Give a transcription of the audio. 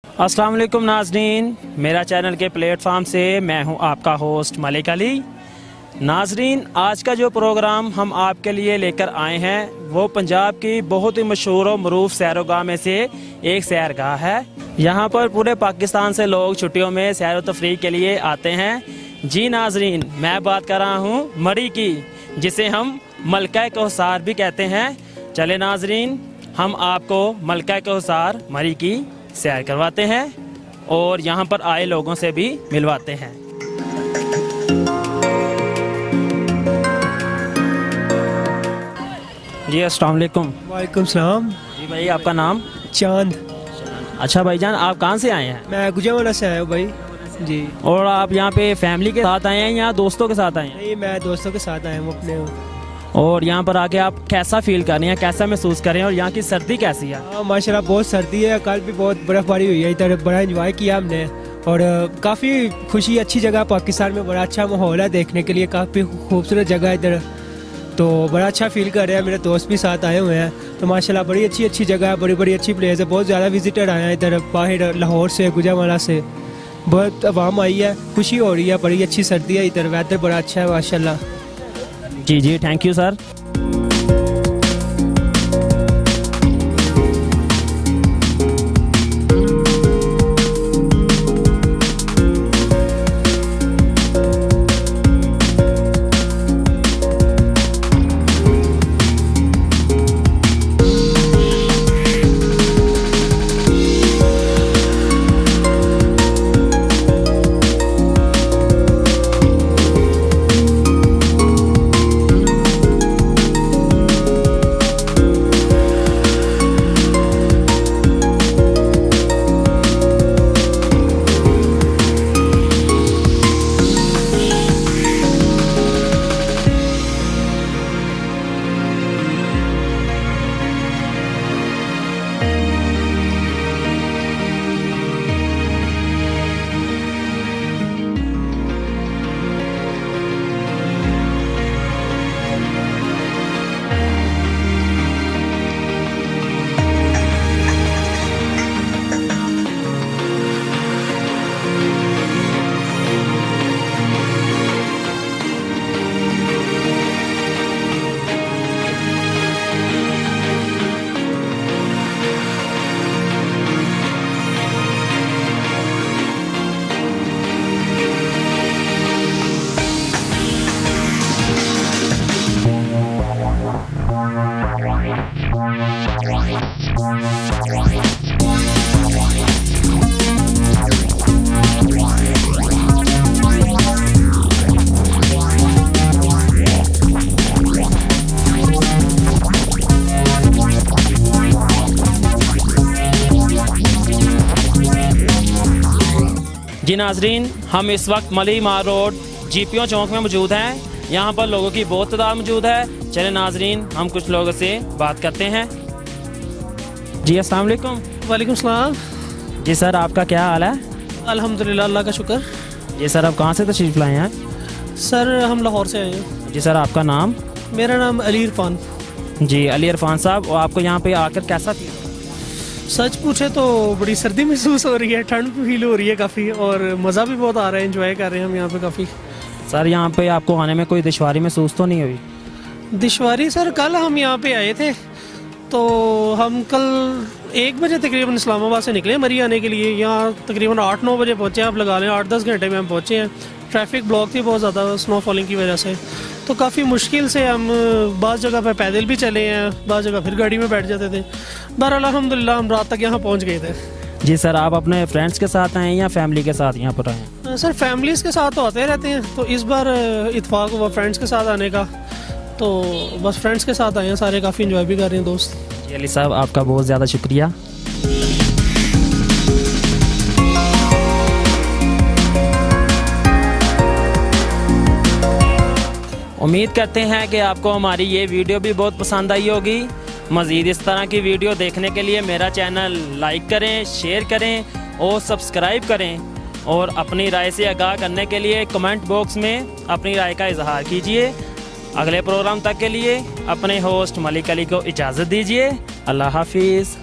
अस्सलाम वालेकुम नाजरीन, मेरा चैनल के प्लेटफॉर्म से मैं हूं आपका होस्ट मलिक अली। नाजरीन, आज का जो प्रोग्राम हम आपके लिए लेकर आए हैं वो पंजाब की बहुत ही मशहूर और मरूफ सैरोगाह में से एक सैरगाह है। यहाँ पर पूरे पाकिस्तान से लोग छुट्टियों में सैर व तफरीह के लिए आते हैं। जी नाजरीन, मैं बात कर रहा हूँ मरी की, जिसे हम मलका कौसार भी कहते हैं। चले नाजरीन, हम आपको मलका कौसार मरी की सैर करवाते हैं और यहाँ पर आए लोगों से भी मिलवाते हैं। जी अस्सलाम वालेकुम। वालेकुम सलाम। जी भाई, आपका नाम? चांद। अच्छा भाईजान, आप कहाँ से आए हैं? मैं गुजरावाला से आया हूँ भाई जी। और आप यहाँ पे फैमिली के साथ आए हैं या दोस्तों के साथ आए हैं? नहीं, मैं दोस्तों के साथ आया हूँ अपने। और यहाँ पर आके आप कैसा फील कर रहे हैं, कैसा महसूस कर रहे हैं और यहाँ की सर्दी कैसी है? हाँ माशाल्लाह, बहुत सर्दी है। कल भी बहुत बर्फबारी हुई है इधर, बड़ा एंजॉय किया हमने और काफ़ी खुशी, अच्छी जगह पाकिस्तान में, बड़ा अच्छा माहौल है देखने के लिए, काफ़ी खूबसूरत जगह इधर, तो बड़ा अच्छा फील कर रहे हैं। मेरे दोस्त भी साथ आए हुए हैं, तो माशाल्लाह बड़ी अच्छी जगह है, बड़ी अच्छी प्लेस है। बहुत ज़्यादा विजिटर आए हैं इधर, बाहर लाहौर से, गुजरावाला से बहुत आवाम आई है, खुशी हो रही है। बड़ी अच्छी सर्दी है इधर, वेदर बड़ा अच्छा है माशाल्लाह। जी, थैंक यू सर। जी नाजरीन, हम इस वक्त मली मार रोड जीपीओ चौक में मौजूद हैं। यहाँ पर लोगों की बहुत तादाद मौजूद है। चले नाजरीन, हम कुछ लोगों से बात करते हैं। जी अस्सलाम वालेकुम। वालेकुम सलाम। जी सर, आपका क्या हाल है? अल्हम्दुलिल्लाह, अल्लाह का शुक्र। जी सर, आप कहाँ से तशरीफ़ लाए हैं? सर हम लाहौर से आए हैं। जी सर, आपका नाम? मेरा नाम अली इरफान। जी अली इरफान साहब, और आपको यहाँ पे आकर कैसा फील? सच पूछे तो बड़ी सर्दी महसूस हो रही है, ठंड फील हो रही है काफ़ी, और मज़ा भी बहुत आ रहा है, एंजॉय कर रहे हैं हम यहाँ पे काफ़ी। सर यहाँ पे आपको आने में कोई दुश्वारी महसूस तो नहीं हुई? दुश्वारी सर, कल हम यहाँ पे आए थे, तो हम कल 1 बजे तकरीबन इस्लामाबाद से निकले मरी आने के लिए। यहाँ तकरीबन 8-9 बजे पहुँचे, आप लगा लें 8-10 घंटे में हम पहुँचे हैं। ट्रैफिक ब्लॉक थी बहुत ज़्यादा स्नोफॉलिंग की वजह से, तो काफ़ी मुश्किल से हम बाज़ जगह पे पैदल भी चले हैं, बाज़ जगह फिर गाड़ी में बैठ जाते थे। बहरहाल अल्हम्दुलिल्लाह हम रात तक यहाँ पहुँच गए थे। जी सर, आप अपने फ्रेंड्स के साथ आए हैं या फैमिली के साथ यहाँ पर आए हैं? सर फैमिलीज़ के साथ तो आते रहते हैं, तो इस बार इत्फाक हुआ फ्रेंड्स के साथ आने का, तो बस फ्रेंड्स के साथ आए हैं सारे, काफ़ी इंजॉय भी कर रहे हैं दोस्त। जी अली साहब, आपका बहुत ज़्यादा शुक्रिया। उम्मीद करते हैं कि आपको हमारी ये वीडियो भी बहुत पसंद आई होगी। मज़ीद इस तरह की वीडियो देखने के लिए मेरा चैनल लाइक करें, शेयर करें और सब्सक्राइब करें, और अपनी राय से आगाह करने के लिए कमेंट बॉक्स में अपनी राय का इजहार कीजिए। अगले प्रोग्राम तक के लिए अपने होस्ट मलिक अली को इजाज़त दीजिए। अल्लाह हाफिज़।